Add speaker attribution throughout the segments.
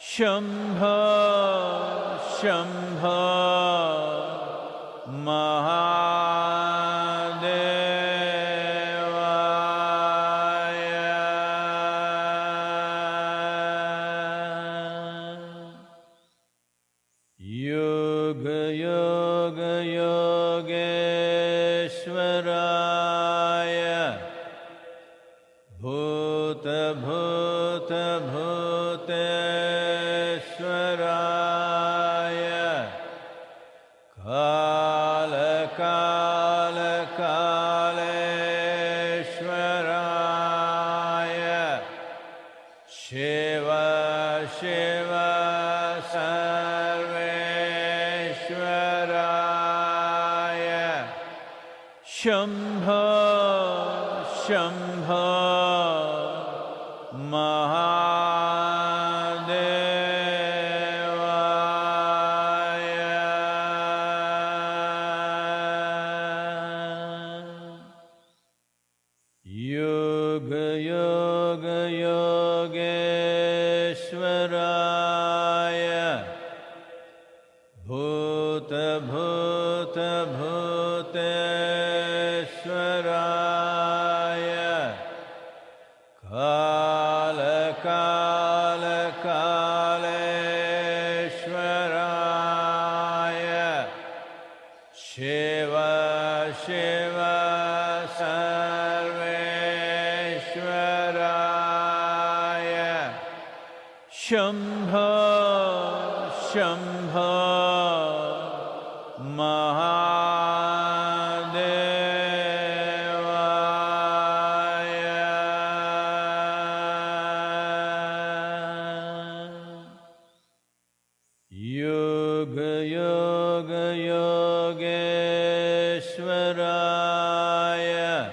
Speaker 1: Shambho, Shambho, Mahadevaya. Yoga Yoga Yogeeshwaraya, Bhuta Bhuta Bhuteshwaraya, Kala Kala Kaleshwaraya, Shiva Shiva Sarveshwaraya, Shambho Shambho Mahadevaya. Yoga Yoga Yogeeshwaraya, Bhuta Bhuta Bhuteshwaraya, Kala Kala Kaleshwaraya, Shiva Shiva Sarveshwaraya, Shambho Shambho Mahadevaya. Yoga Yoga Yogeeshwaraya,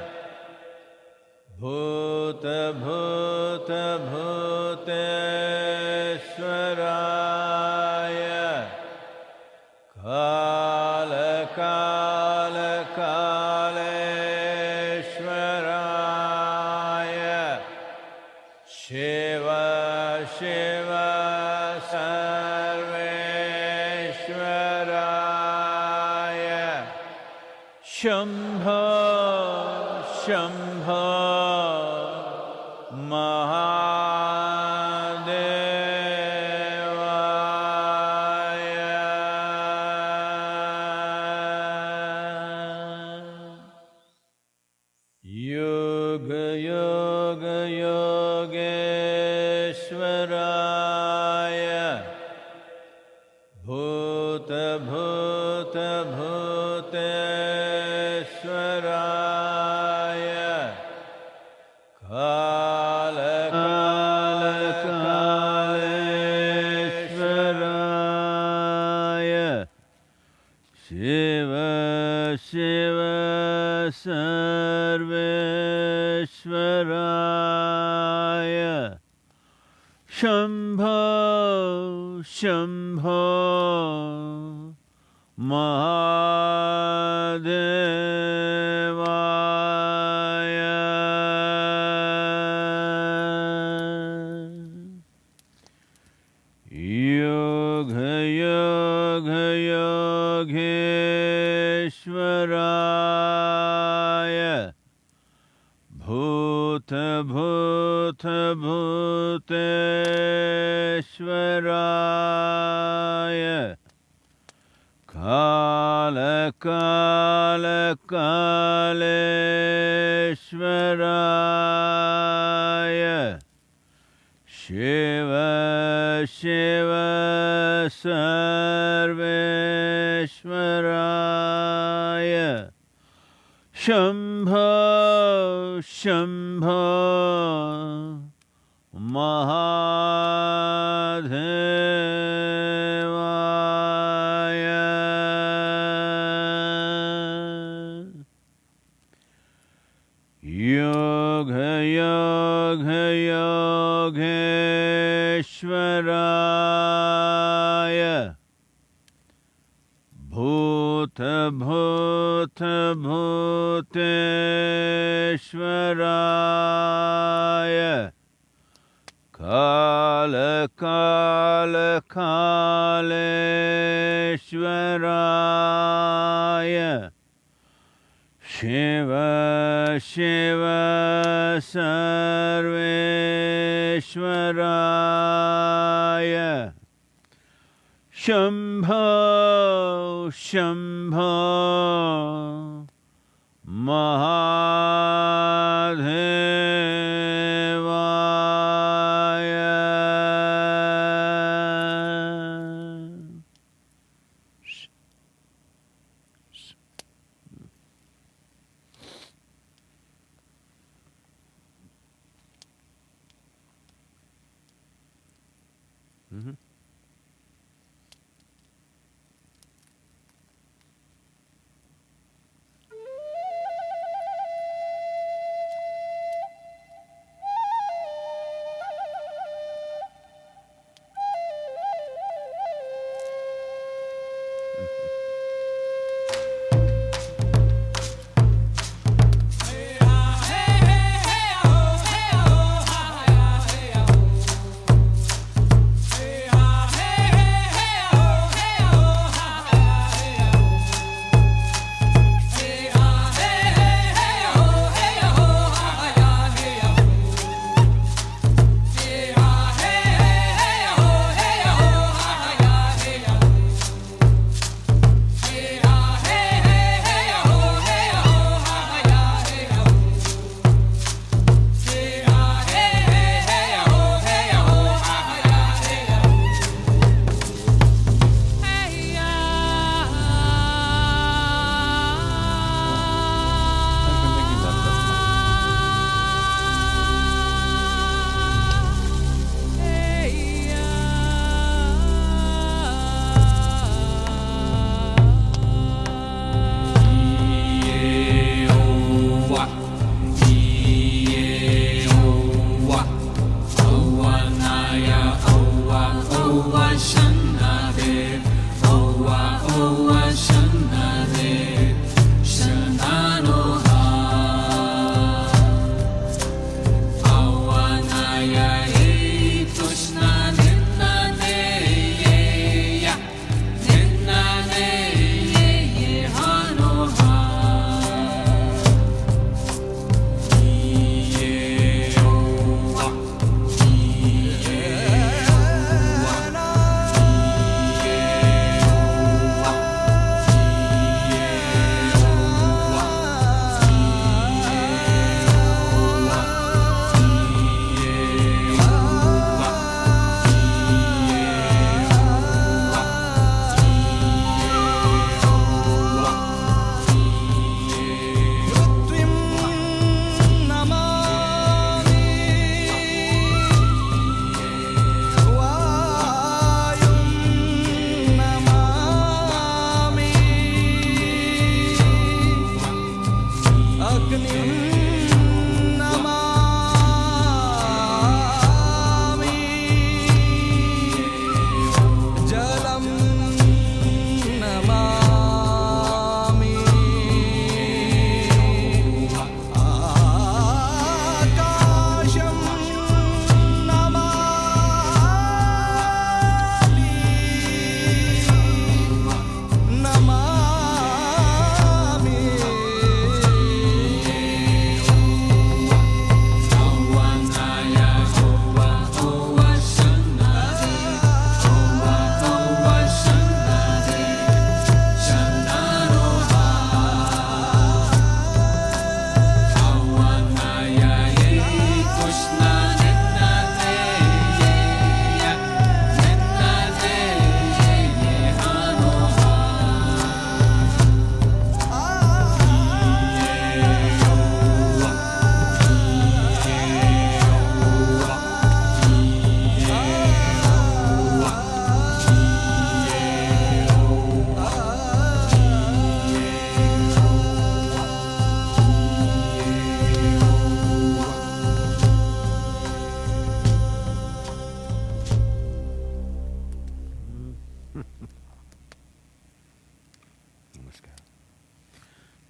Speaker 1: Bhuta Bhuta Bhuteshwaraya, Kala Kala Kaleshwaraya, Shiva Shiva Sarveshwaraya, Shambho Shambho Mahadevaya. Yoga Yoga Yogeeshwaraya, Bhuta Bhuta Bhuteshwaraya, Kala Kala Kaleshwaraya, Shiva Shiva Sarveshwaraya, Shambho Shambho Mahadevaya. Yoga Yoga Yogeeshwaraya, Bhuta Bhuta Bhuteshwaraya, Kala Kala Kaleshwaraya, Shiva Shiva Sarveshwaraya, Shambho Shambho Mahadevaya. Yoga Yoga Yogeeshwaraya, Bhuta Bhuta Bhuteshwaraya, Kala Kala Kaleshwaraya Shiva Shiva Sarveshwaraya Shambho Shambho Mahadevaya. Mm-hmm.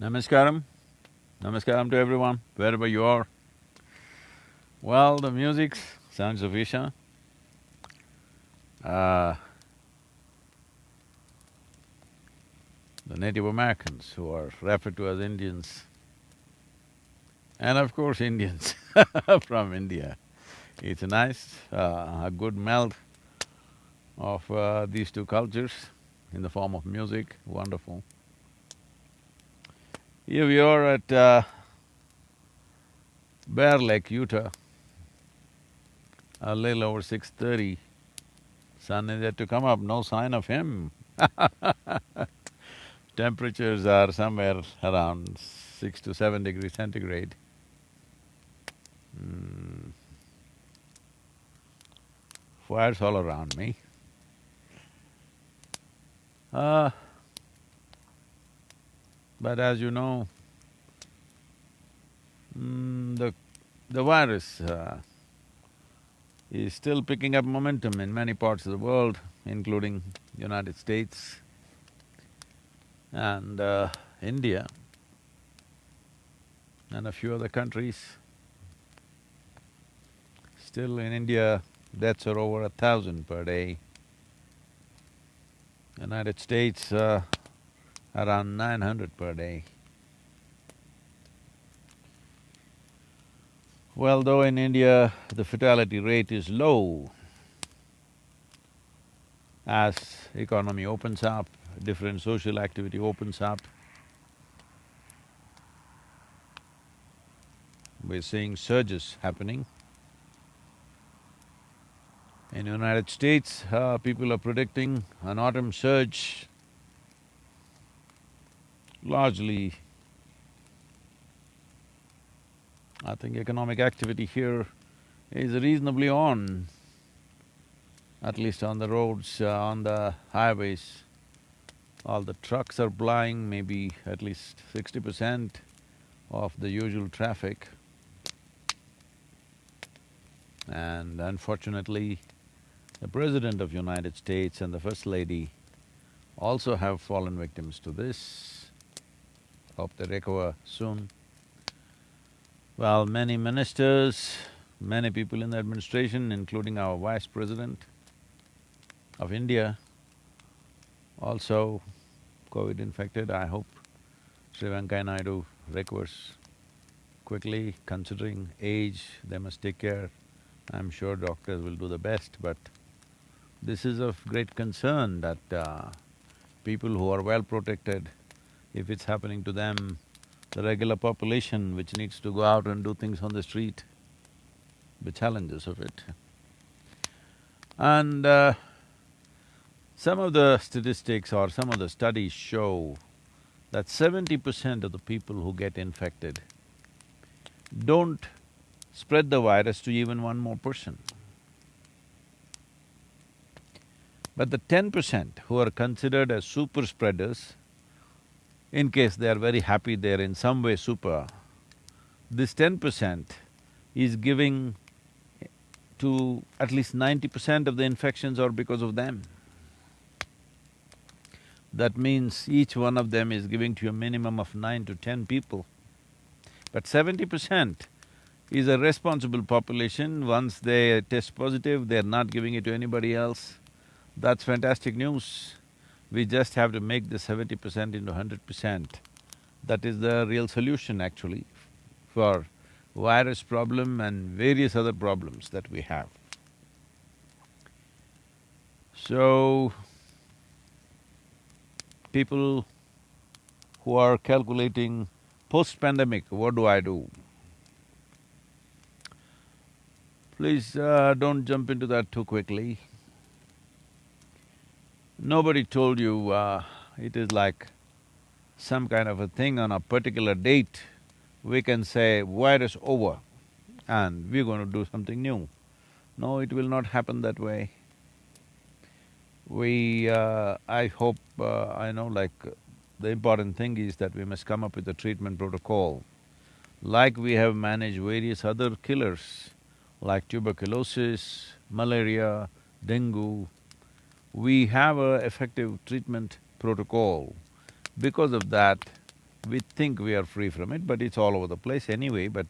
Speaker 1: Namaskaram. Namaskaram to everyone, wherever you are. Well, the music's sons of Isha, uh, the Native Americans who are referred to as Indians, and of course Indians from India. It's a nice, a good meld of these two cultures in the form of music, wonderful. Here we are at Bear Lake, Utah, a little over 6:30. Sun is yet to come up, no sign of him. Temperatures are somewhere around 6 to 7 degrees centigrade. Fires all around me. But as you know, the virus is still picking up momentum in many parts of the world, including United States and India and a few other countries. Still in India, deaths are over 1,000 per day. United States, around 900 per day. Well, though in India the fatality rate is low, as economy opens up, different social activity opens up, we're seeing surges happening. In United States, people are predicting an autumn surge, largely I think economic activity here is reasonably on, at least on the roads, on the highways. All the trucks are plying, maybe at least 60% of the usual traffic. And unfortunately, the President of United States and the First Lady also have fallen victims to this. Hope they recover soon. Well, many ministers, many people in the administration, including our Vice President of India, also COVID infected. I hope Sri Venkaiah Naidu recovers quickly. Considering age, they must take care. I'm sure doctors will do the best, but this is of great concern that people who are well protected, if it's happening to them, the regular population which needs to go out and do things on the street, the challenges of it. And some of the statistics or some of the studies show that 70% of the people who get infected don't spread the virus to even one more person. But the 10% who are considered as super spreaders, in case they are very happy they're in some way super, this 10% is giving to at least 90% of the infections are because of them. That means each one of them is giving to a minimum of 9 to 10 people. But 70% is a responsible population. Once they test positive, they're not giving it to anybody else. That's fantastic news. We just have to make the 70% into 100%. That is the real solution actually for virus problem and various other problems that we have. So, people who are calculating post-pandemic, what do I do? Please don't jump into that too quickly. Nobody told you it is like some kind of a thing on a particular date, we can say virus over and we're going to do something new. No, it will not happen that way. I hope, I know like the important thing is that we must come up with a treatment protocol. Like we have managed various other killers like tuberculosis, malaria, dengue, we have a effective treatment protocol. Because of that, we think we are free from it, but it's all over the place anyway, but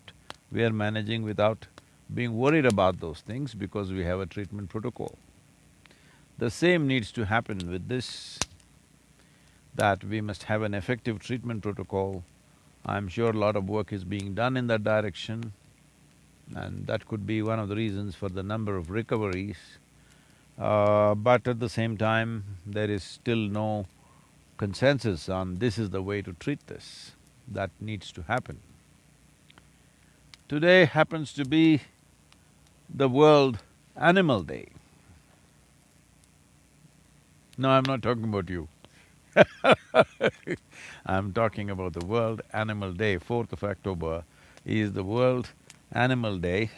Speaker 1: we are managing without being worried about those things because we have a treatment protocol. The same needs to happen with this, that we must have an effective treatment protocol. I'm sure a lot of work is being done in that direction, and that could be one of the reasons for the number of recoveries. But at the same time, there is still no consensus on this is the way to treat this. That needs to happen. Today happens to be the World Animal Day. No, I'm not talking about you. I'm talking about the World Animal Day. 4th of October is the World Animal Day.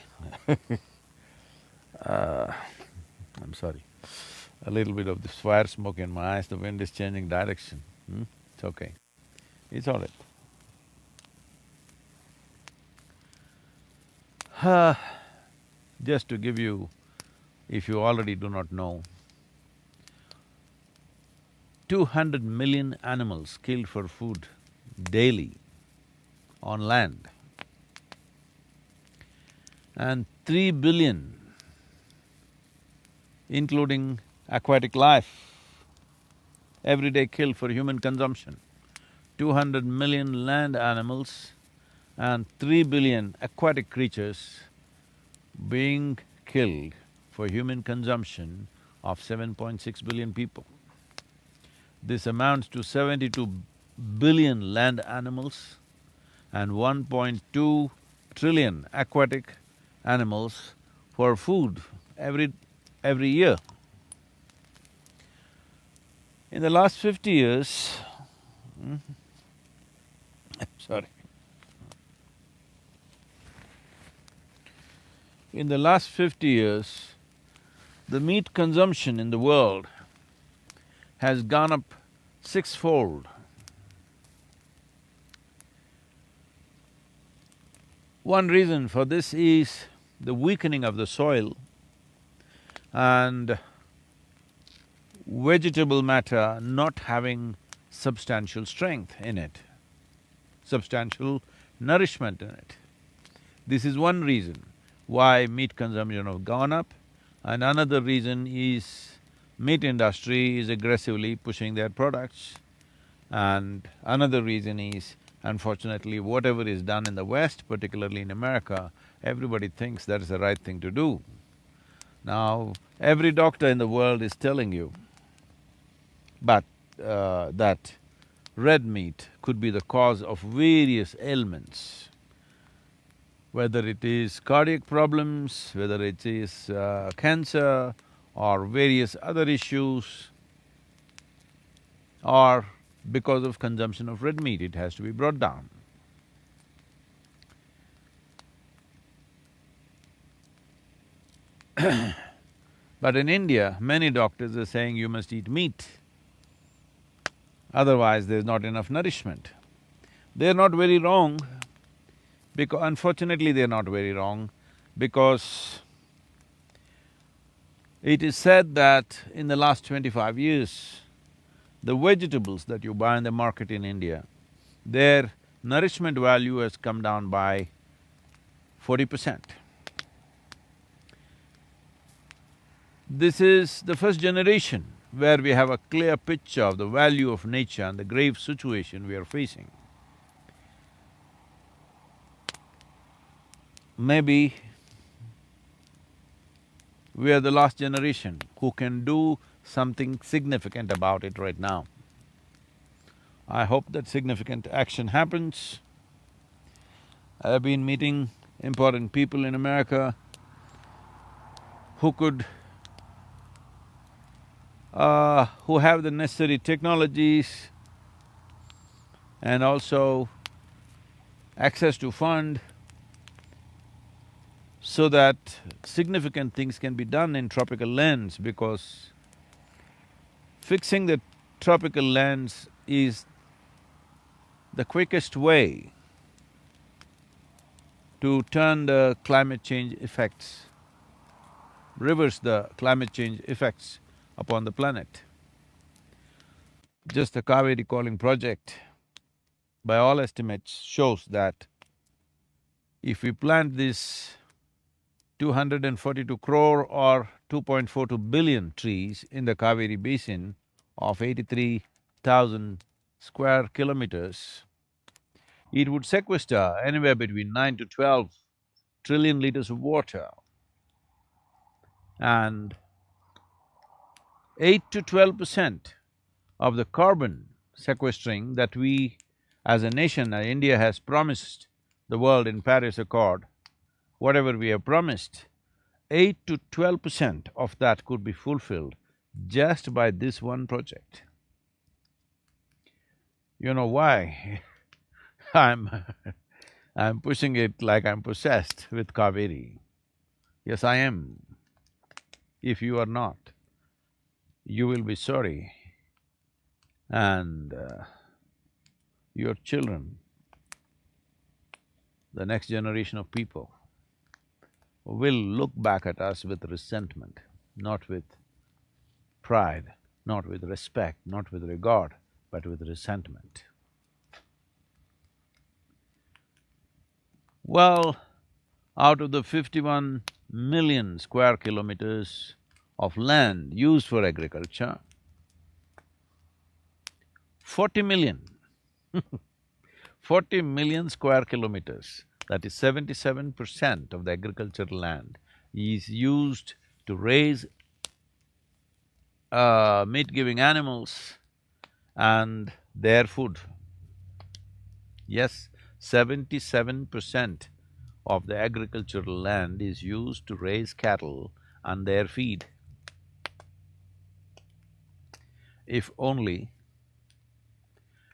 Speaker 1: I'm sorry, a little bit of this fire smoke in my eyes, the wind is changing direction. It's okay, it's all right. Just to give you, if you already do not know, 200 million animals killed for food daily on land, and 3 billion, including aquatic life, every day killed for human consumption. 200 million land animals and 3 billion aquatic creatures being killed for human consumption of 7.6 billion people. This amounts to 72 billion land animals and 1.2 trillion aquatic animals for food every year. In the last 50 years, sorry. In the last 50 years, the meat consumption in the world has gone up sixfold. One reason for this is the weakening of the soil and vegetable matter not having substantial strength in it, substantial nourishment in it. This is one reason why meat consumption has gone up, and another reason is meat industry is aggressively pushing their products, and another reason is, unfortunately, whatever is done in the West, particularly in America, everybody thinks that is the right thing to do. Now, every doctor in the world is telling you that red meat could be the cause of various ailments, whether it is cardiac problems, whether it is cancer or various other issues, or because of consumption of red meat, it has to be brought down. But in India, many doctors are saying you must eat meat, otherwise there's not enough nourishment. They're not very wrong, because unfortunately they're not very wrong, because it is said that in the last 25 years, the vegetables that you buy in the market in India, their nourishment value has come down by 40%. This is the first generation where we have a clear picture of the value of nature and the grave situation we are facing. Maybe we are the last generation who can do something significant about it right now. I hope that significant action happens. I have been meeting important people in America who who have the necessary technologies and also access to fund so that significant things can be done in tropical lands, because fixing the tropical lands is the quickest way to turn the climate change effects, reverse the climate change effects upon the planet. Just the Kaveri Calling project, by all estimates, shows that if we plant these 242 crore or 2.42 billion trees in the Kaveri basin of 83,000 square kilometers, it would sequester anywhere between 9 to 12 trillion liters of water, and 8 to 12% of the carbon sequestering that we as a nation, India has promised the world in Paris Accord, whatever we have promised, 8 to 12% of that could be fulfilled just by this one project. You know why? I'm I'm pushing it like I'm possessed with Kaveri. Yes, I am. If you are not, you will be sorry, and your children, the next generation of people, will look back at us with resentment, not with pride, not with respect, not with regard, but with resentment. Well, out of the 51 million square kilometers of land used for agriculture, 40 million 40 million square kilometers, that is 77% of the agricultural land, is used to raise meat-giving animals and their food. Yes, 77% of the agricultural land is used to raise cattle and their feed. If only,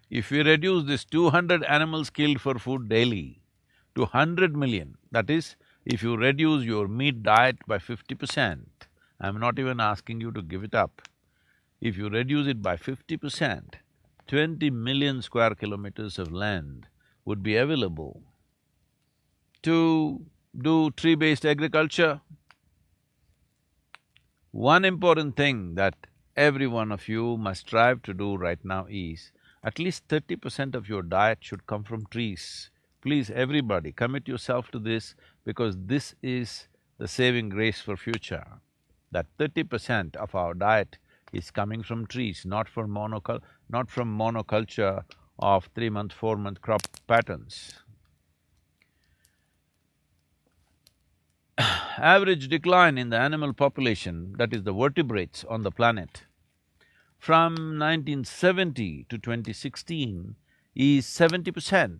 Speaker 1: if we reduce this 200 animals killed for food daily to 100 million, that is, if you reduce your meat diet by 50%, I'm not even asking you to give it up. If you reduce it by 50%, 20 million square kilometers of land would be available to do tree-based agriculture. One important thing that every one of you must strive to do right now is, at least 30% of your diet should come from trees. Please, everybody, commit yourself to this, because this is the saving grace for future. That 30% of our diet is coming from trees, not from monoculture of 3-month, 4-month crop patterns. Average decline in the animal population, that is the vertebrates on the planet, from 1970 to 2016 is 70%.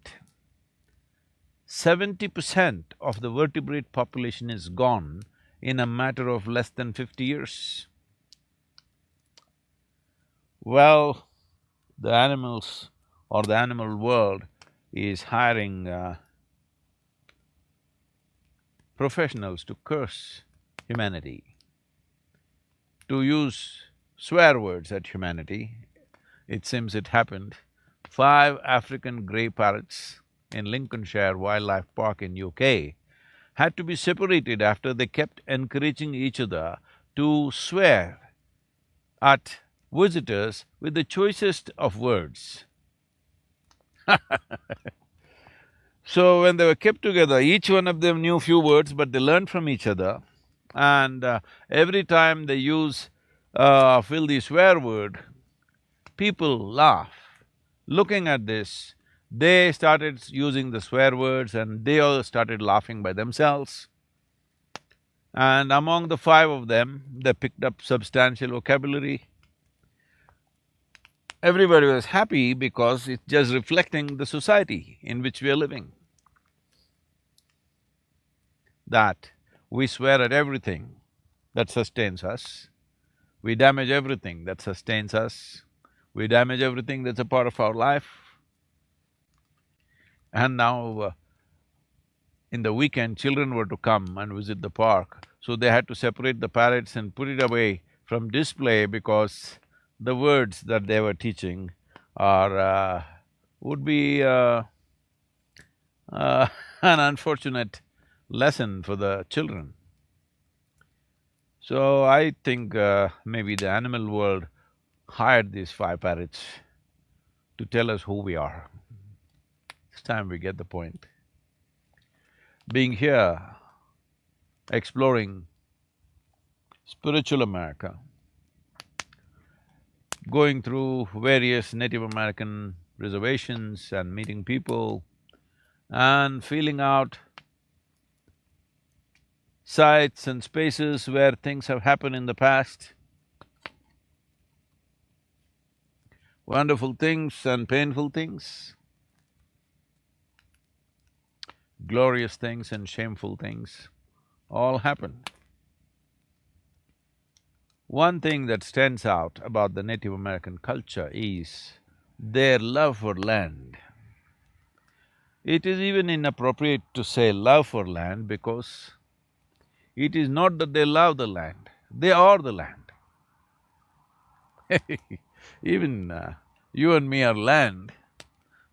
Speaker 1: 70% of the vertebrate population is gone in a matter of less than 50 years. Well, the animals or the animal world is hiring professionals to curse humanity, to use swear words at humanity. It seems it happened. 5 African grey parrots in Lincolnshire Wildlife Park in UK had to be separated after they kept encouraging each other to swear at visitors with the choicest of words. So when they were kept together, each one of them knew few words, but they learned from each other, and every time they use filthy swear word, people laugh. Looking at this, they started using the swear words and they all started laughing by themselves. And among the 5 of them, they picked up substantial vocabulary. Everybody was happy because it's just reflecting the society in which we are living. That we swear at everything that sustains us, we damage everything that sustains us, we damage everything that's a part of our life. And now, in the weekend, children were to come and visit the park, so they had to separate the parrots and put it away from display because the words that they were teaching are… would be an unfortunate lesson for the children. So I think maybe the animal world hired these 5 parrots to tell us who we are. It's time we get the point. Being here exploring spiritual America, going through various Native American reservations and meeting people and feeling out sites and spaces where things have happened in the past, wonderful things and painful things, glorious things and shameful things, all happen. One thing that stands out about the Native American culture is their love for land. It is even inappropriate to say love for land because it is not that they love the land, they are the land. Even you and me are land,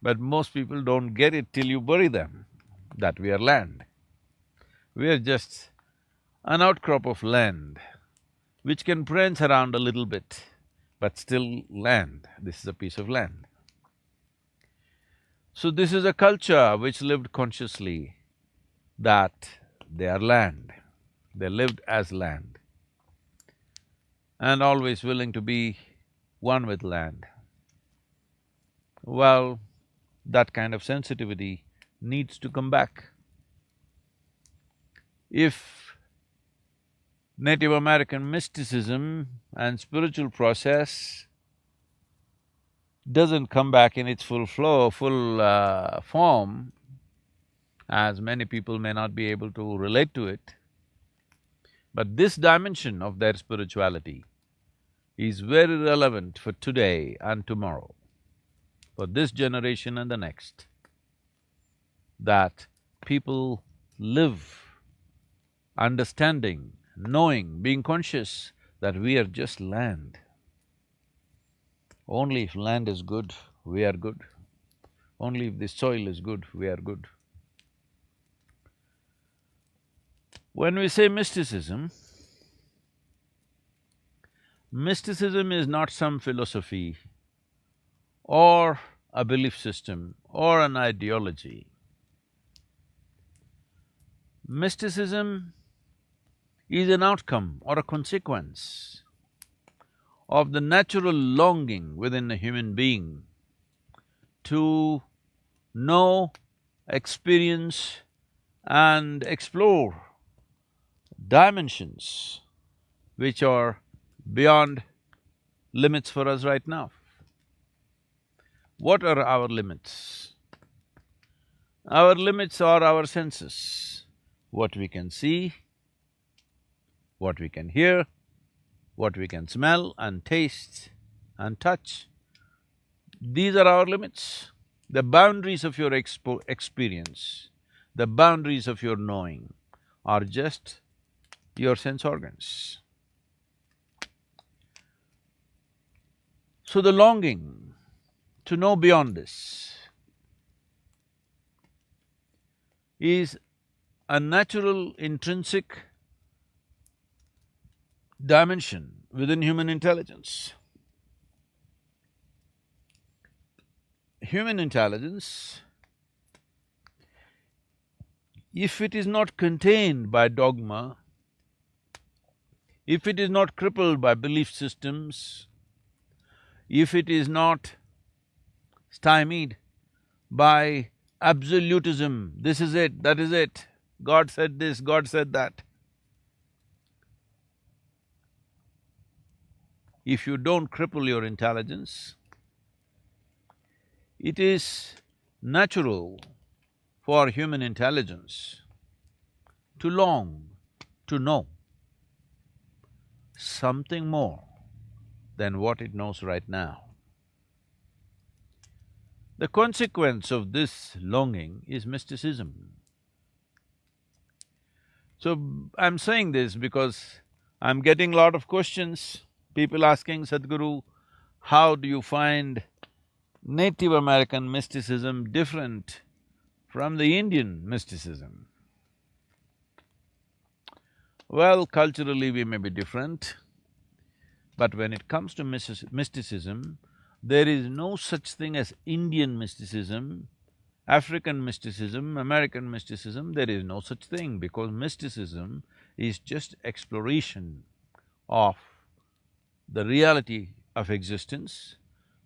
Speaker 1: but most people don't get it till you bury them, that we are land. We are just an outcrop of land which can prance around a little bit, but still land. This is a piece of land. So this is a culture which lived consciously that they are land. They lived as land and always willing to be one with land. Well, that kind of sensitivity needs to come back. If Native American mysticism and spiritual process doesn't come back in its full flow, form, as many people may not be able to relate to it, but this dimension of their spirituality is very relevant for today and tomorrow, for this generation and the next, that people live understanding, knowing, being conscious that we are just land. Only if land is good, we are good. Only if the soil is good, we are good. When we say mysticism, mysticism is not some philosophy or a belief system or an ideology. Mysticism is an outcome or a consequence of the natural longing within a human being to know, experience and explore dimensions which are beyond limits for us right now. What are our limits? Our limits are our senses, what we can see, what we can hear, what we can smell and taste and touch. These are our limits. The boundaries of your experience, the boundaries of your knowing are just your sense organs. So the longing to know beyond this is a natural, intrinsic dimension within human intelligence. Human intelligence, if it is not contained by dogma, if it is not crippled by belief systems, if it is not stymied by absolutism, this is it, that is it, God said this, God said that. If you don't cripple your intelligence, it is natural for human intelligence to long to know something more than what it knows right now. The consequence of this longing is mysticism. So, I'm saying this because I'm getting a lot of questions, people asking, Sadhguru, how do you find Native American mysticism different from the Indian mysticism? Well, culturally we may be different, but when it comes to mysticism, there is no such thing as Indian mysticism, African mysticism, American mysticism, there is no such thing because mysticism is just exploration of the reality of existence,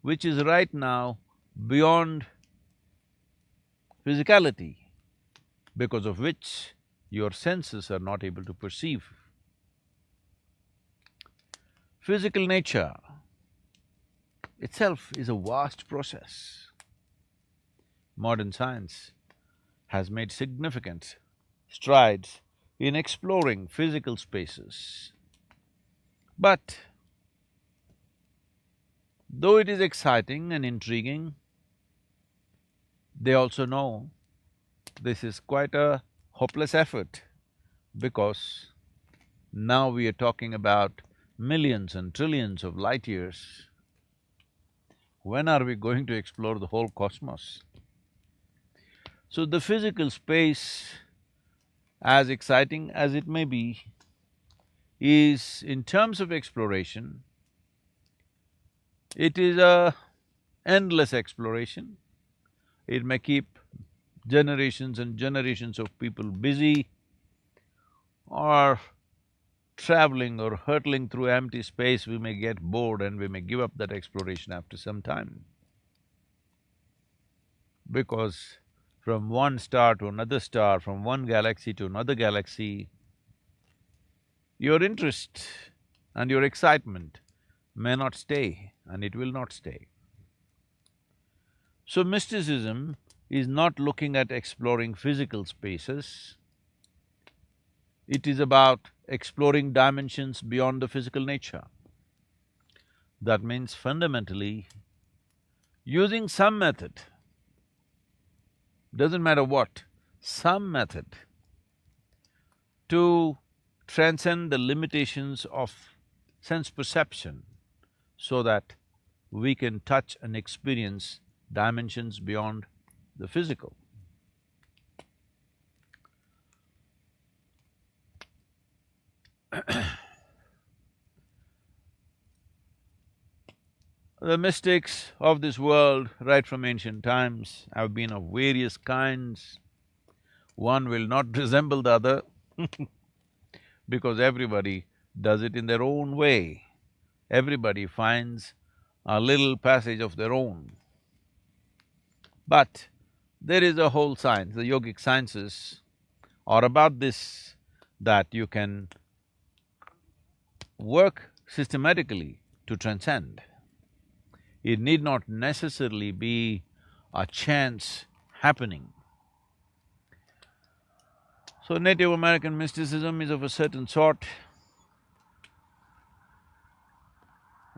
Speaker 1: which is right now beyond physicality, because of which your senses are not able to perceive. Physical nature itself is a vast process. Modern science has made significant strides in exploring physical spaces. But though it is exciting and intriguing, they also know this is quite a hopeless effort, because now we are talking about millions and trillions of light years. When are we going to explore the whole cosmos? So the physical space, as exciting as it may be, is, in terms of exploration, it is a endless exploration. It may keep generations and generations of people busy, or traveling or hurtling through empty space, we may get bored and we may give up that exploration after some time. Because from one star to another star, from one galaxy to another galaxy, your interest and your excitement may not stay, and it will not stay. So mysticism is not looking at exploring physical spaces, it is about exploring dimensions beyond the physical nature. That means fundamentally, using some method, doesn't matter what, some method to transcend the limitations of sense perception so that we can touch and experience dimensions beyond the physical. The mystics of this world, right from ancient times, have been of various kinds. One will not resemble the other because everybody does it in their own way. Everybody finds a little passage of their own. But there is a whole science, the yogic sciences are about this, that you can work systematically to transcend. It need not necessarily be a chance happening. So Native American mysticism is of a certain sort.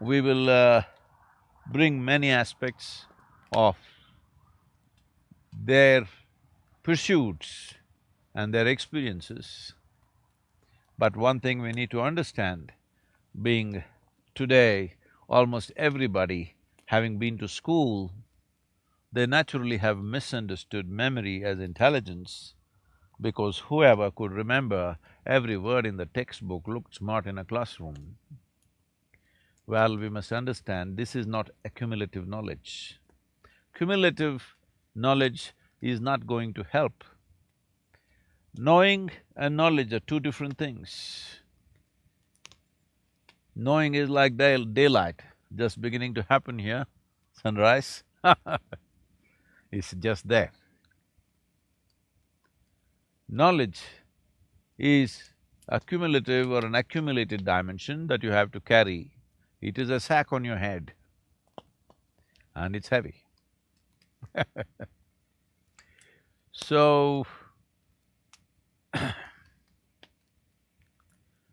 Speaker 1: We will bring many aspects of their pursuits and their experiences. But one thing we need to understand, being today almost everybody having been to school, they naturally have misunderstood memory as intelligence, because whoever could remember every word in the textbook looked smart in a classroom. Well, we must understand this is not accumulative knowledge. Cumulative knowledge is not going to help. Knowing and knowledge are two different things. Knowing is like daylight, just beginning to happen here, sunrise it's just there. Knowledge is a cumulative or an accumulated dimension that you have to carry. It is a sack on your head and it's heavy. So,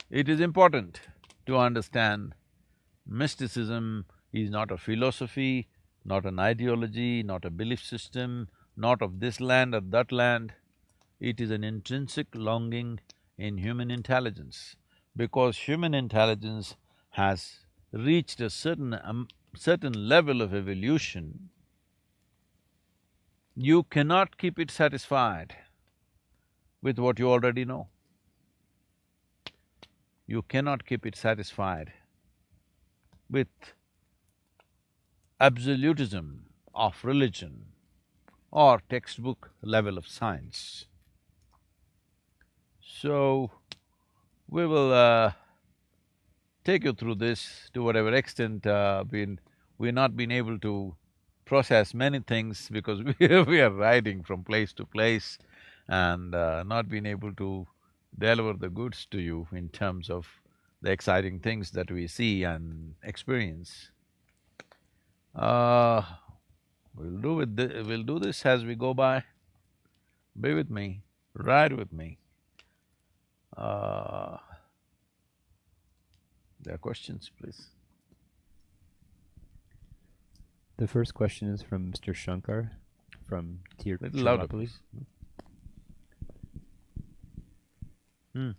Speaker 1: it is important to understand mysticism is not a philosophy, not an ideology, not a belief system, not of this land or that land. It is an intrinsic longing in human intelligence, because human intelligence has reached a certain level of evolution. You cannot keep it satisfied with what you already know. You cannot keep it satisfied with absolutism of religion or textbook level of science. So, We will take you through this to whatever extent we've not been able to process many things because we are riding from place to place and not been able to deliver the goods to you in terms of the exciting things that we see and experience. Uh, we'll do this as we go by. Be with me, ride with me. Uh, there are questions, please.
Speaker 2: The first question is from Mr. Shankar from
Speaker 1: Little louder,
Speaker 2: Tirupati.
Speaker 1: please.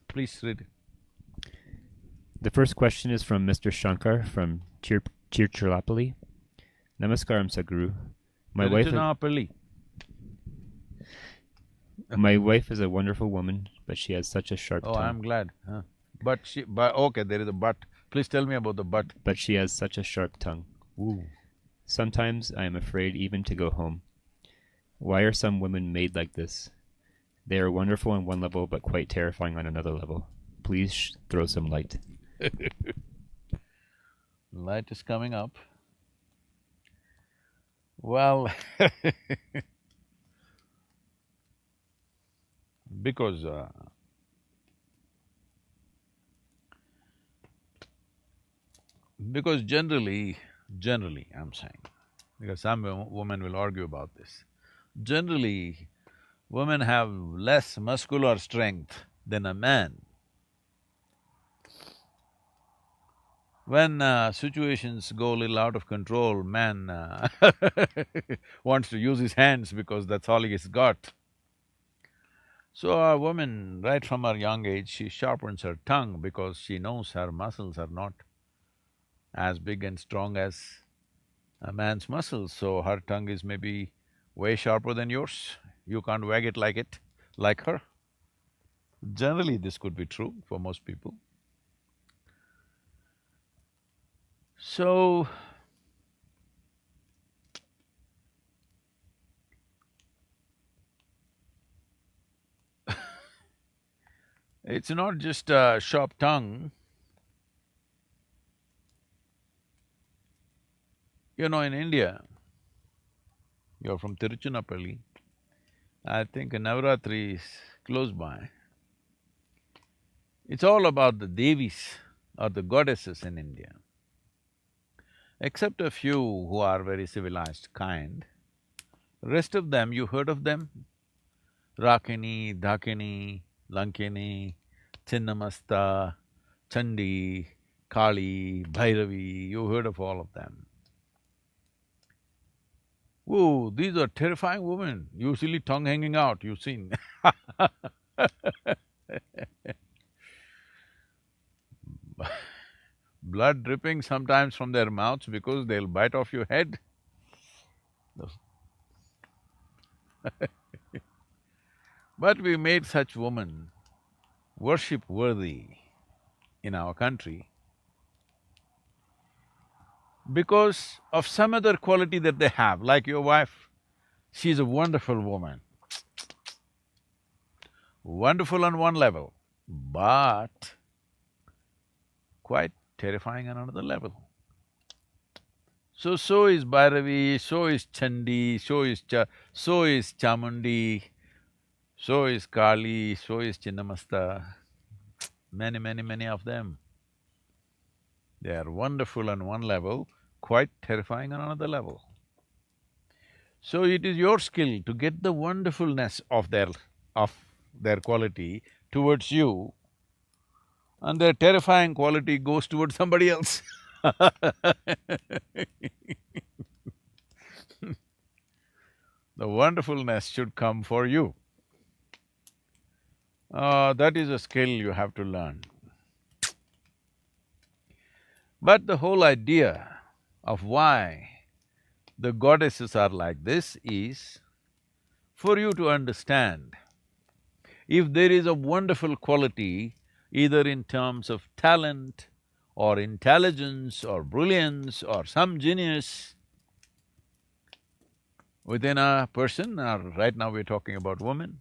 Speaker 1: Please read it.
Speaker 2: The first question is from Mr. Shankar from Tirupati. Namaskaram, Sadhguru. My wife is a wonderful woman, but she has such a sharp tongue.
Speaker 1: Oh, I'm glad. Okay, there is a but. Please tell me about the but.
Speaker 2: But she has such a sharp tongue.
Speaker 1: Ooh.
Speaker 2: Sometimes I am afraid even to go home. Why are some women made like this? They are wonderful on one level, but quite terrifying on another level. Please throw some light.
Speaker 1: Light is coming up. Well, because generally I'm saying, because some women will argue about this, generally women have less muscular strength than a man. When situations go a little out of control, man wants to use his hands because that's all he's got. So a woman, right from her young age, she sharpens her tongue because she knows her muscles are not as big and strong as a man's muscles, so her tongue is maybe way sharper than yours. You can't wag it like her. Generally, this could be true for most people. So, it's not just a sharp tongue. You know, in India, you're from Tiruchirappalli, I think Navaratri is close by. It's all about the Devis or the goddesses in India. Except a few who are very civilized kind, rest of them, you heard of them? Rakini, Dakini, Lankini, Chinnamasta, Chandi, Kali, Bhairavi, you heard of all of them. Whoa, these are terrifying women, usually tongue hanging out, you've seen blood dripping sometimes from their mouths because they'll bite off your head. But we made such women worship-worthy in our country because of some other quality that they have, like your wife. She's a wonderful woman, wonderful on one level, but quite terrifying on another level. So is Bhairavi, so is Chandi, so is Chamundi, so is Kali, so is Chinnamasta, many of them. They are wonderful on one level, quite terrifying on another level. So it is your skill to get the wonderfulness of their quality towards you, and their terrifying quality goes towards somebody else. The wonderfulness should come for you. That is a skill you have to learn. But the whole idea of why the goddesses are like this is for you to understand, if there is a wonderful quality, either in terms of talent or intelligence or brilliance or some genius within a person, or right now we're talking about women,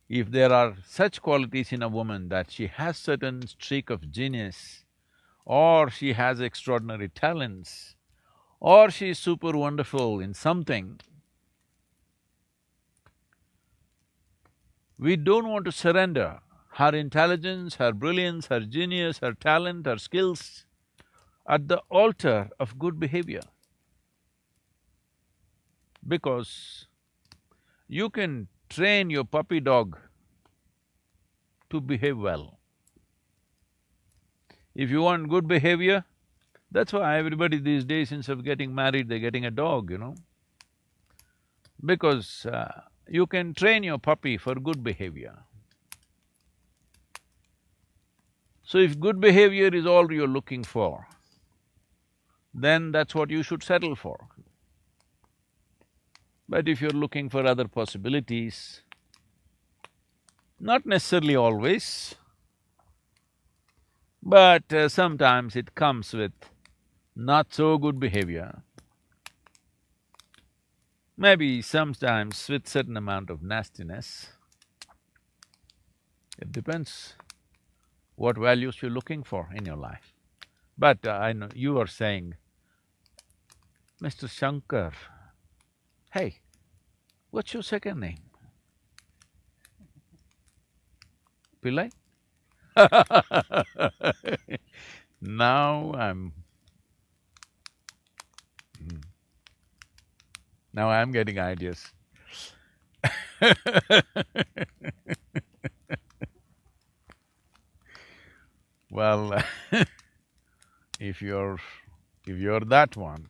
Speaker 1: If there are such qualities in a woman that she has certain streak of genius, or she has extraordinary talents, or she is super wonderful in something, we don't want to surrender her intelligence, her brilliance, her genius, her talent, her skills at the altar of good behavior. Because you can train your puppy dog to behave well. If you want good behavior, that's why everybody these days, instead of getting married, they're getting a dog, you know. Because you can train your puppy for good behavior. So if good behavior is all you're looking for, then that's what you should settle for. But if you're looking for other possibilities, not necessarily always, but sometimes it comes with not so good behavior, maybe sometimes with certain amount of nastiness. It depends what values you're looking for in your life. But I know you are saying, Mr. Shankar, hey, what's your second name? Pillai? Now I'm getting ideas. Well, if you're that one,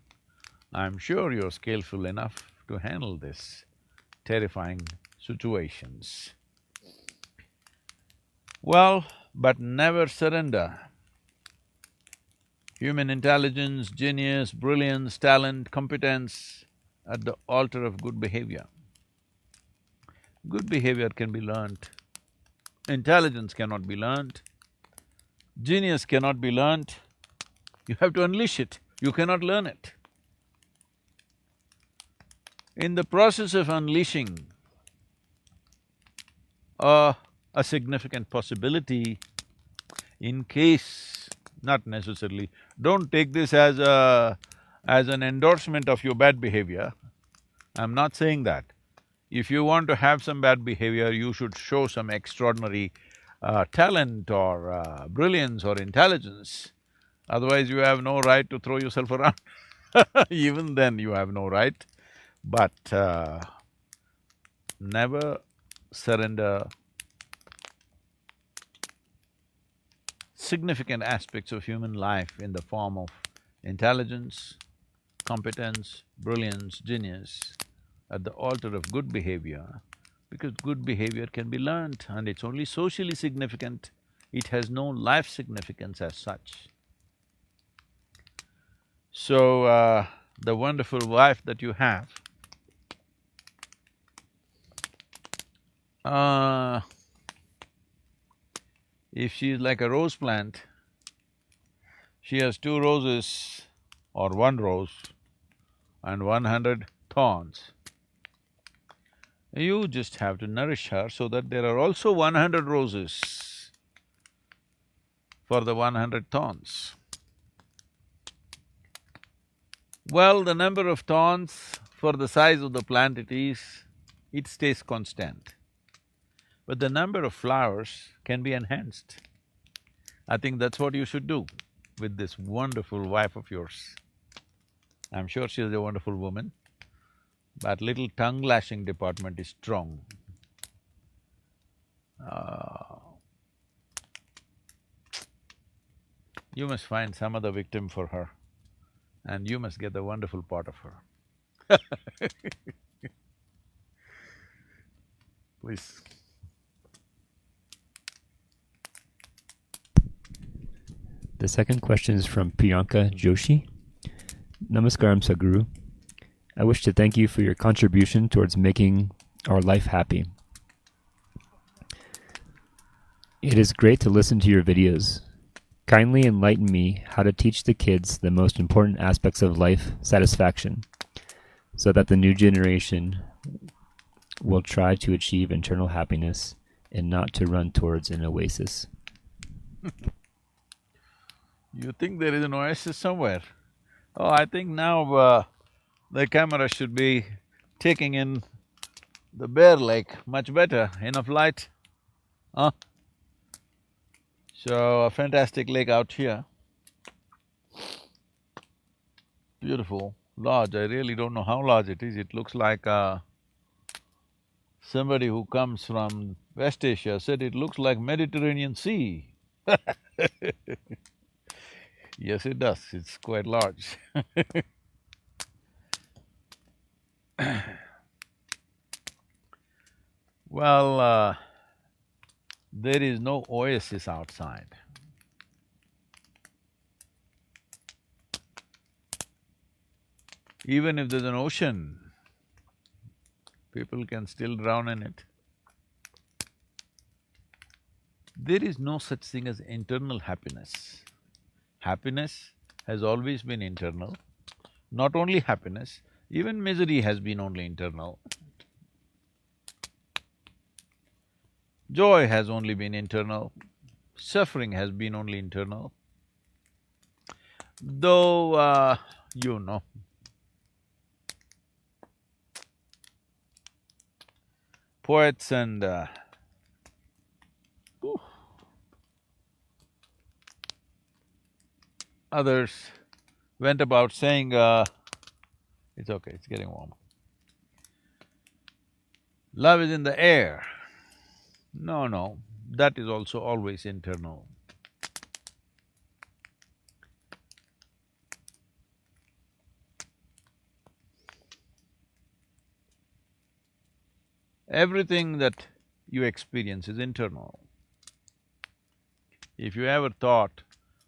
Speaker 1: I'm sure you're skillful enough to handle this terrifying situations. Well, but never surrender. Human intelligence, genius, brilliance, talent, competence at the altar of good behavior. Good behavior can be learnt. Intelligence cannot be learnt. Genius cannot be learnt. You have to unleash it, you cannot learn it. In the process of unleashing a significant possibility, in case, not necessarily, don't take this as an endorsement of your bad behavior. I'm not saying that. If you want to have some bad behavior, you should show some extraordinary talent or brilliance or intelligence. Otherwise, you have no right to throw yourself around. Even then, you have no right. But never surrender significant aspects of human life in the form of intelligence, competence, brilliance, genius at the altar of good behavior, because good behavior can be learnt and it's only socially significant, it has no life significance as such. So, the wonderful wife that you have, if she is like a rose plant, she has 2 roses or 1 rose and 100 thorns. You just have to nourish her so that there are also 100 roses for the 100 thorns. Well, the number of thorns for the size of the plant it stays constant. But the number of flowers can be enhanced. I think that's what you should do with this wonderful wife of yours. I'm sure she's a wonderful woman, but little tongue-lashing department is strong. You must find some other victim for her, and you must get the wonderful part of her. Please.
Speaker 2: The second question is from Priyanka Joshi. Namaskaram, Sadhguru. I wish to thank you for your contribution towards making our life happy. It is great to listen to your videos. Kindly enlighten me how to teach the kids the most important aspects of life satisfaction, so that the new generation will try to achieve internal happiness and not to run towards an oasis.
Speaker 1: You think there is an oasis somewhere? Oh, I think now the camera should be taking in the Bear Lake much better, enough light, huh? So, a fantastic lake out here. Beautiful, large. I really don't know how large it is. It looks like somebody who comes from West Asia said it looks like Mediterranean Sea. Yes, it does. It's quite large. Well, there is no oasis outside. Even if there's an ocean, people can still drown in it. There is no such thing as internal happiness. Happiness has always been internal. Not only happiness, even misery has been only internal. Joy has only been internal. Suffering has been only internal. Though, you know, poets and others went about saying, it's okay, it's getting warm. Love is in the air. No, that is also always internal. Everything that you experience is internal. If you ever thought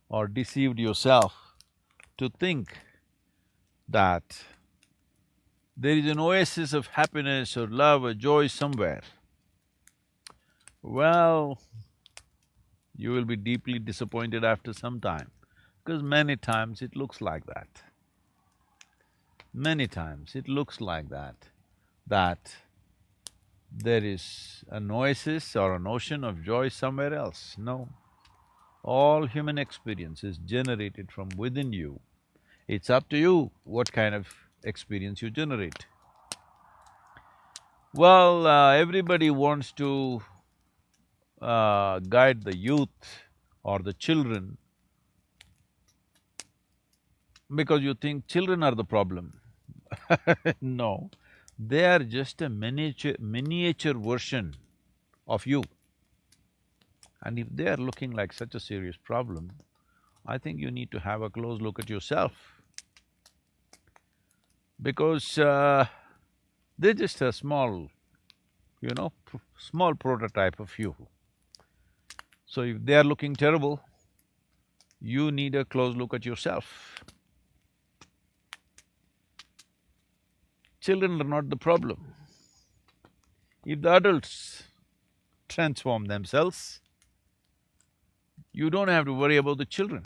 Speaker 1: or deceived yourself to think that there is an oasis of happiness or love or joy somewhere, well, you will be deeply disappointed after some time, because many times it looks like that. Many times it looks like that there is an oasis or an ocean of joy somewhere else. No. All human experience is generated from within you. It's up to you what kind of experience you generate. Well, everybody wants to guide the youth or the children because you think children are the problem. No, they are just a miniature version of you. And if they are looking like such a serious problem, I think you need to have a close look at yourself. Because they're just a small, small prototype of you. So if they are looking terrible, you need a close look at yourself. Children are not the problem. If the adults transform themselves, you don't have to worry about the children.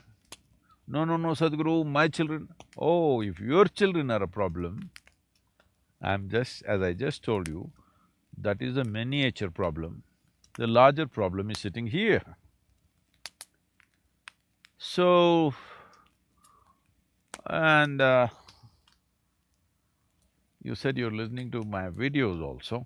Speaker 1: No, Sadhguru, my children… Oh, if your children are a problem, as I just told you, that is a miniature problem. The larger problem is sitting here. So, and you said you're listening to my videos also.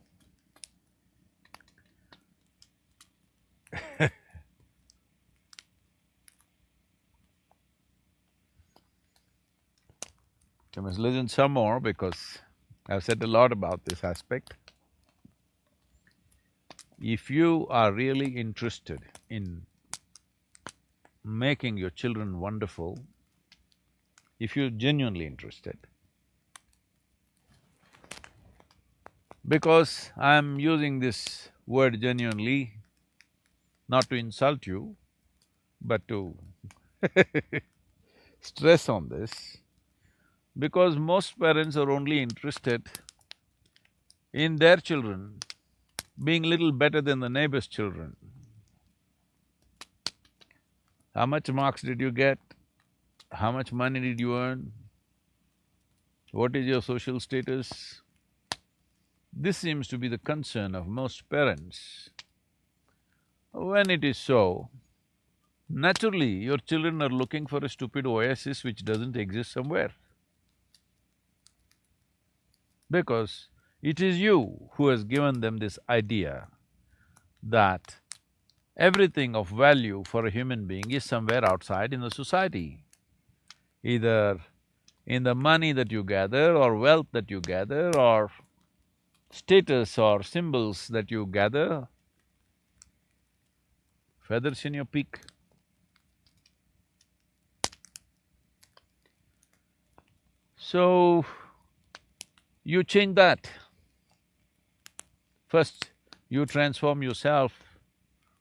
Speaker 1: You must listen some more because I've said a lot about this aspect. If you are really interested in making your children wonderful, if you're genuinely interested, because I'm using this word genuinely not to insult you, but to stress on this, because most parents are only interested in their children being little better than the neighbor's children. How much marks did you get? How much money did you earn? What is your social status? This seems to be the concern of most parents. When it is so, naturally your children are looking for a stupid oasis which doesn't exist somewhere. Because it is you who has given them this idea that everything of value for a human being is somewhere outside in the society. Either in the money that you gather or wealth that you gather or status or symbols that you gather, feathers in your beak. So, you change that. First, you transform yourself,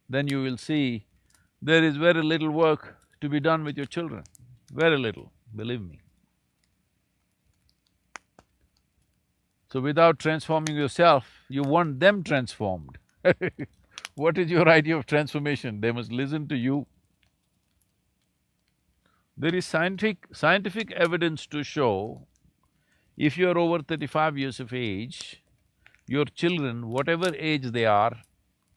Speaker 1: then you will see there is very little work to be done with your children, very little, believe me. So without transforming yourself, you want them transformed. What is your idea of transformation? They must listen to you. There is scientific evidence to show if you're over 35 years of age, your children, whatever age they are,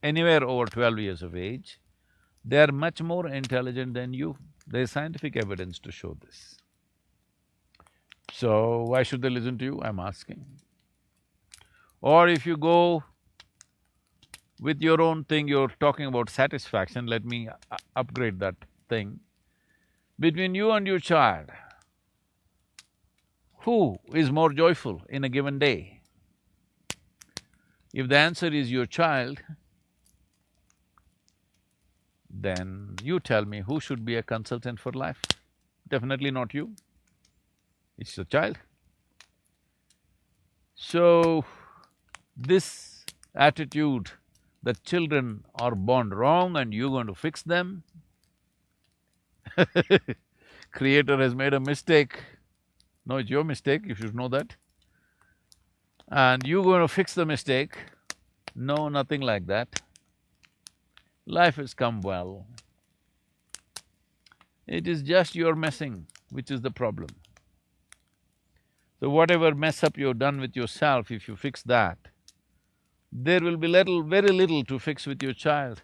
Speaker 1: anywhere over 12 years of age, they are much more intelligent than you. There is scientific evidence to show this. So, why should they listen to you, I'm asking? Or if you go with your own thing, you're talking about satisfaction, let me upgrade that thing. Between you and your child, who is more joyful in a given day? If the answer is your child, then you tell me who should be a consultant for life? Definitely not you, it's the child. So, this attitude that children are born wrong and you're going to fix them, Creator has made a mistake. No, it's your mistake, you should know that. And you're going to fix the mistake. No, nothing like that. Life has come well. It is just your messing which is the problem. So whatever mess up you've done with yourself, if you fix that, there will be very little to fix with your child.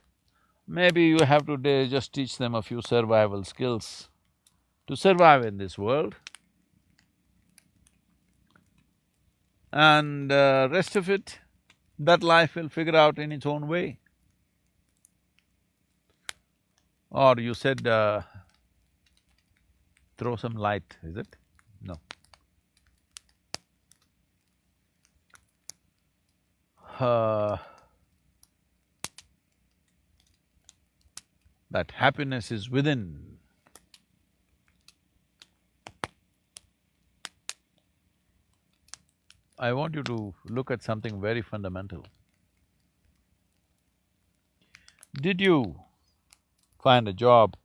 Speaker 1: Maybe you have to just teach them a few survival skills to survive in this world. And rest of it, that life will figure out in its own way. Or you said, throw some light, is it? No. That happiness is within. I want you to look at something very fundamental. Did you find a job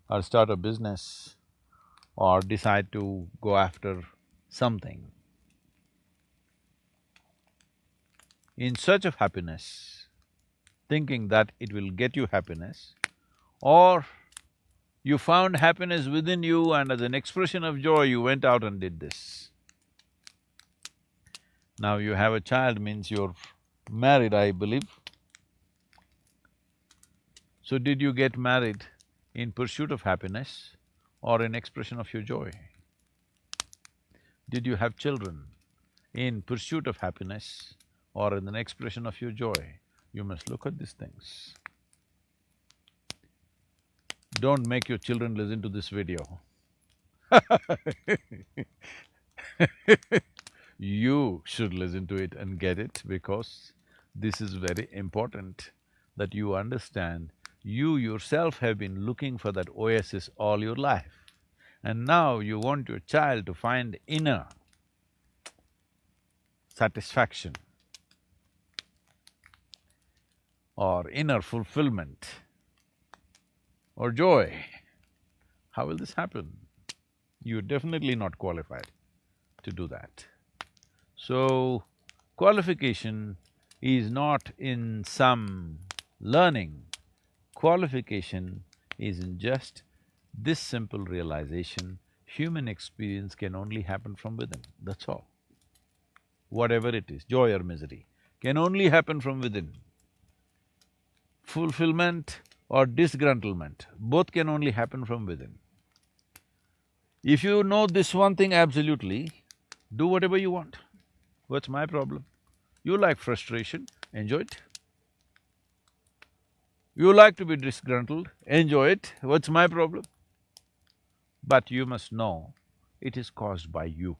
Speaker 1: or start a business or decide to go after something in search of happiness, thinking that it will get you happiness, or you found happiness within you and as an expression of joy you went out and did this? Now you have a child means you're married, I believe. So did you get married in pursuit of happiness or in expression of your joy? Did you have children in pursuit of happiness or in an expression of your joy? You must look at these things. Don't make your children listen to this video. You should listen to it and get it, because this is very important that you understand. You yourself have been looking for that oasis all your life, and now you want your child to find inner satisfaction or inner fulfillment or joy. How will this happen? You're definitely not qualified to do that. So, qualification is not in some learning, qualification is in just this simple realization: human experience can only happen from within, that's all. Whatever it is, joy or misery, can only happen from within. Fulfillment or disgruntlement. Both can only happen from within. If you know this one thing absolutely, do whatever you want. What's my problem? You like frustration, enjoy it. You like to be disgruntled, enjoy it. What's my problem? But you must know it is caused by you,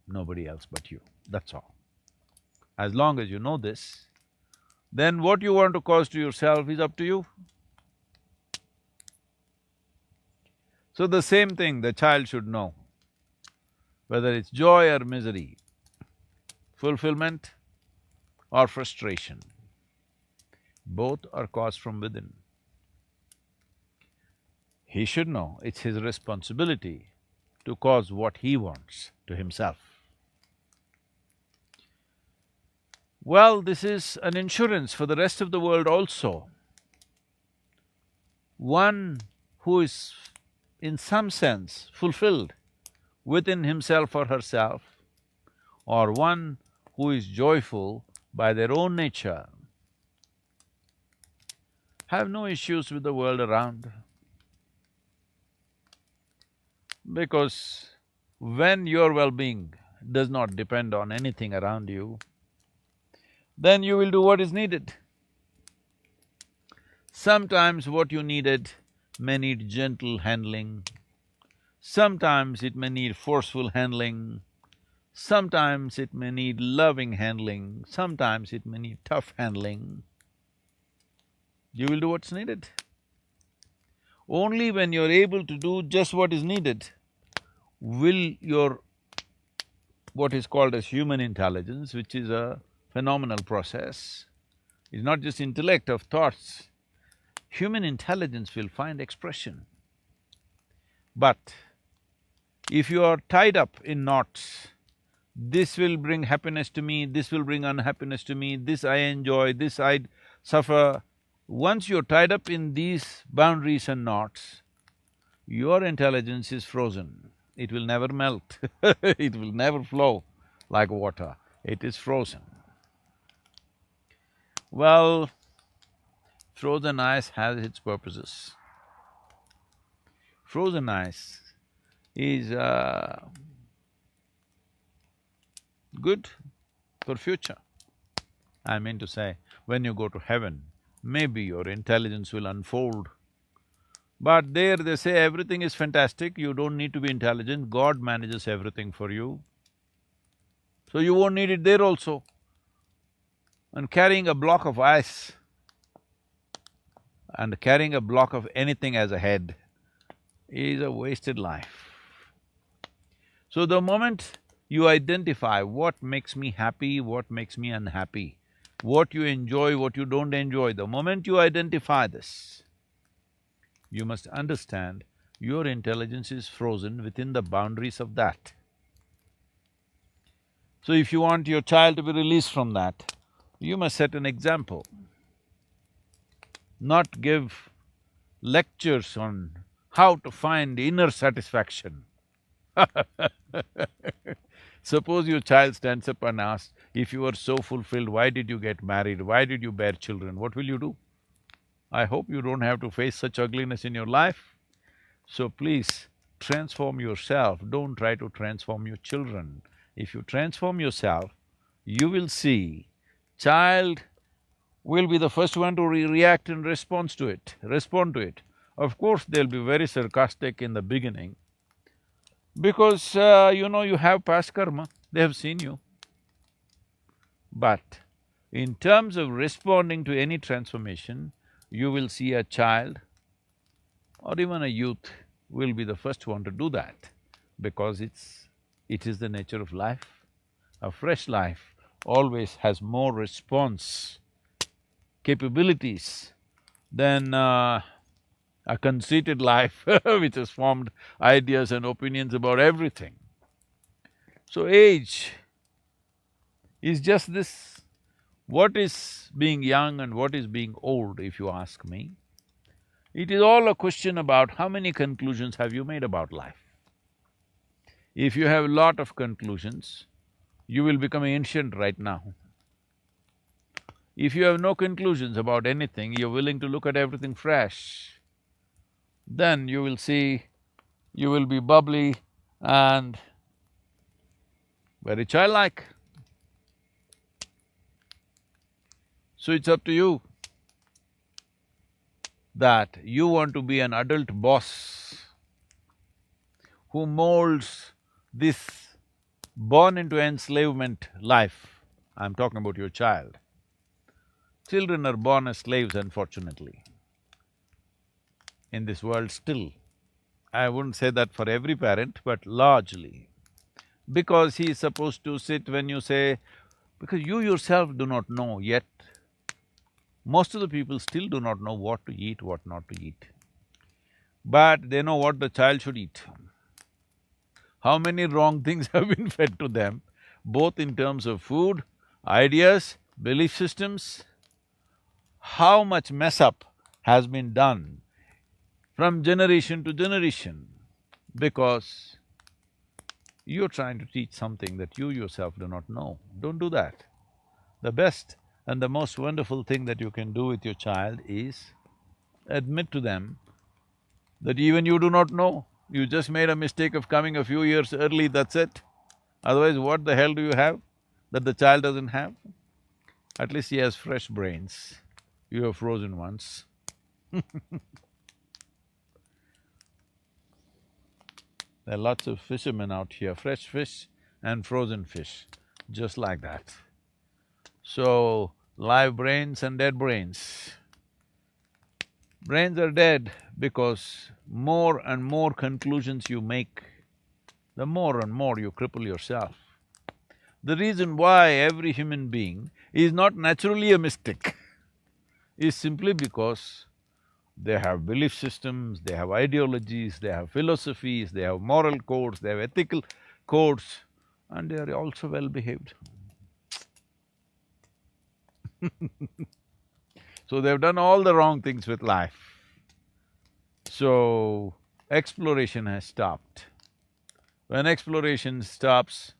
Speaker 1: nobody else but you, that's all. As long as you know this, then what you want to cause to yourself is up to you. So the same thing the child should know, whether it's joy or misery, fulfillment or frustration, both are caused from within. He should know it's his responsibility to cause what he wants to himself. Well, this is an insurance for the rest of the world also. One who is in some sense fulfilled within himself or herself, or one who is joyful by their own nature, have no issues with the world around. Because when your well-being does not depend on anything around you, then you will do what is needed. Sometimes what you needed may need gentle handling, sometimes it may need forceful handling, sometimes it may need loving handling, sometimes it may need tough handling. You will do what's needed. Only when you're able to do just what is needed will your… what is called as human intelligence, which is a phenomenal process, it's not just intellect of thoughts, human intelligence will find expression. But if you are tied up in knots, this will bring happiness to me, this will bring unhappiness to me, this I enjoy, this I suffer. Once you're tied up in these boundaries and knots, your intelligence is frozen. It will never melt it will never flow like water, it is frozen. Well, frozen ice has its purposes. Frozen ice is good for future. I mean to say, when you go to heaven, maybe your intelligence will unfold. But there they say everything is fantastic, you don't need to be intelligent, God manages everything for you. So you won't need it there also. And carrying a block of ice and carrying a block of anything as a head is a wasted life. So the moment you identify what makes me happy, what makes me unhappy, what you enjoy, what you don't enjoy, the moment you identify this, you must understand your intelligence is frozen within the boundaries of that. So if you want your child to be released from that, you must set an example, not give lectures on how to find inner satisfaction. Suppose your child stands up and asks, if you were so fulfilled, why did you get married, why did you bear children, what will you do? I hope you don't have to face such ugliness in your life. So please, transform yourself, don't try to transform your children. If you transform yourself, you will see child will be the first one to react and respond to it. Of course, they'll be very sarcastic in the beginning because, you have past karma, they have seen you. But in terms of responding to any transformation, you will see a child or even a youth will be the first one to do that because it is the nature of life. A fresh life always has more response capabilities than a conceited life which has formed ideas and opinions about everything. So age is just this. What is being young and what is being old, if you ask me? It is all a question about how many conclusions have you made about life. If you have a lot of conclusions, you will become ancient right now. If you have no conclusions about anything, you're willing to look at everything fresh, then you will see, you will be bubbly and very childlike. So it's up to you that you want to be an adult boss who molds this born into enslavement life. I'm talking about your child. Children are born as slaves, unfortunately, in this world still. I wouldn't say that for every parent, but largely. Because he is supposed to sit when you say… because you yourself do not know yet. Most of the people still do not know what to eat, what not to eat. But they know what the child should eat. How many wrong things have been fed to them, both in terms of food, ideas, belief systems, how much mess up has been done from generation to generation because you're trying to teach something that you yourself do not know. Don't do that. The best and the most wonderful thing that you can do with your child is admit to them that even you do not know, you just made a mistake of coming a few years early, that's it. Otherwise, what the hell do you have that the child doesn't have? At least he has fresh brains, you have frozen ones. There are lots of fishermen out here, fresh fish and frozen fish, just like that. So, live brains and dead brains. Brains are dead because more and more conclusions you make, the more and more you cripple yourself. The reason why every human being is not naturally a mystic is simply because they have belief systems, they have ideologies, they have philosophies, they have moral codes, they have ethical codes, and they are also well-behaved. So they've done all the wrong things with life. So, exploration has stopped. When exploration stops,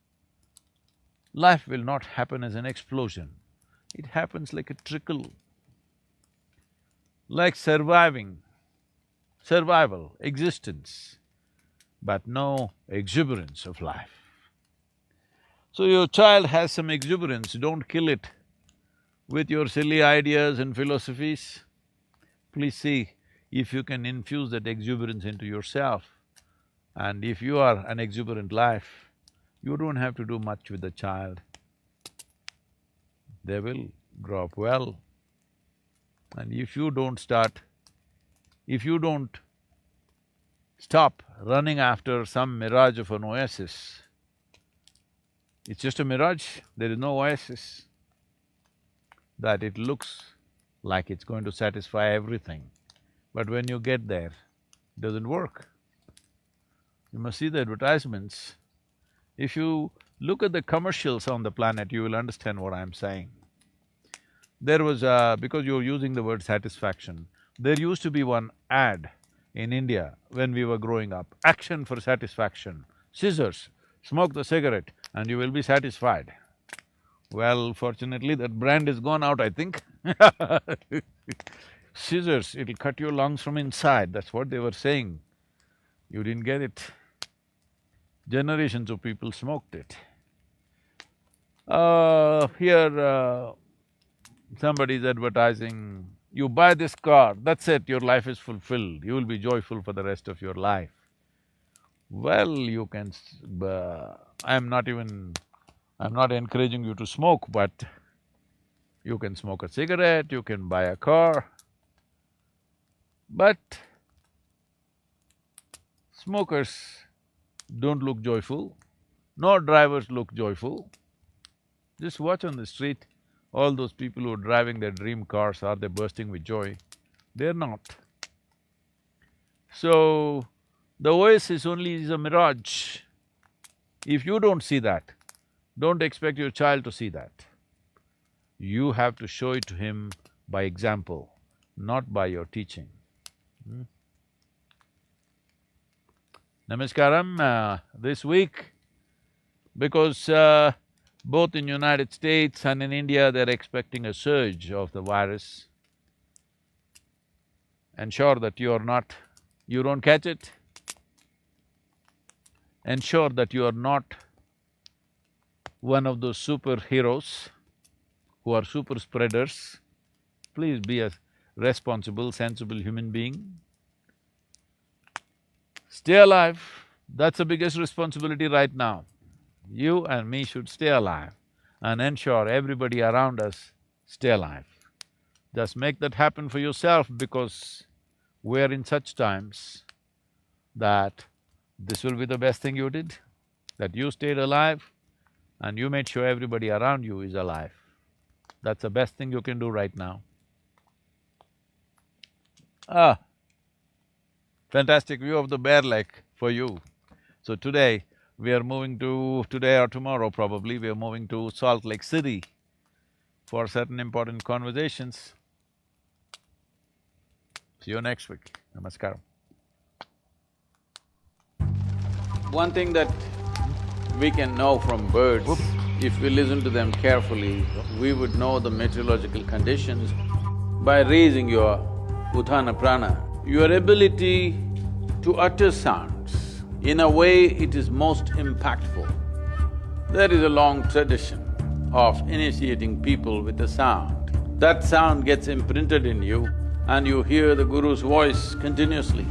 Speaker 1: life will not happen as an explosion. It happens like a trickle, like survival, existence, but no exuberance of life. So your child has some exuberance, don't kill it with your silly ideas and philosophies. Please see if you can infuse that exuberance into yourself. And if you are an exuberant life, you don't have to do much with the child. They will grow up well. And if you don't stop running after some mirage of an oasis, it's just a mirage, there is no oasis. That it looks like it's going to satisfy everything, but when you get there, it doesn't work. You must see the advertisements. If you look at the commercials on the planet, you will understand what I'm saying. There was because you're using the word satisfaction, there used to be one ad in India when we were growing up, action for satisfaction, scissors, smoke the cigarette and you will be satisfied. Well, fortunately that brand is gone out, I think. Scissors, it'll cut your lungs from inside, that's what they were saying. You didn't get it. Generations of people smoked it. Here, somebody's advertising, you buy this car, that's it, your life is fulfilled, you will be joyful for the rest of your life. Well, you can… I'm not encouraging you to smoke, but you can smoke a cigarette, you can buy a car, but smokers don't look joyful, nor drivers look joyful. Just watch on the street, all those people who are driving their dream cars, are they bursting with joy? They're not. So, the oasis only is a mirage. If you don't see that, don't expect your child to see that. You have to show it to him by example, not by your teaching. Namaskaram, this week, because Both in United States and in India, they're expecting a surge of the virus. Ensure that you don't catch it. Ensure that you are not one of those superheroes who are super spreaders. Please be a responsible, sensible human being. Stay alive, that's the biggest responsibility right now. You and me should stay alive and ensure everybody around us stay alive. Just make that happen for yourself, because we're in such times that this will be the best thing you did, that you stayed alive and you made sure everybody around you is alive. That's the best thing you can do right now. Ah, fantastic view of the Bear Lake for you. So today or tomorrow probably, we are moving to Salt Lake City for certain important conversations. See you next week. Namaskaram. One thing that we can know from birds, if we listen to them carefully, we would know the meteorological conditions by raising your Uddhana Prana. Your ability to utter sounds, in a way it is most impactful. There is a long tradition of initiating people with a sound. That sound gets imprinted in you and you hear the Guru's voice continuously.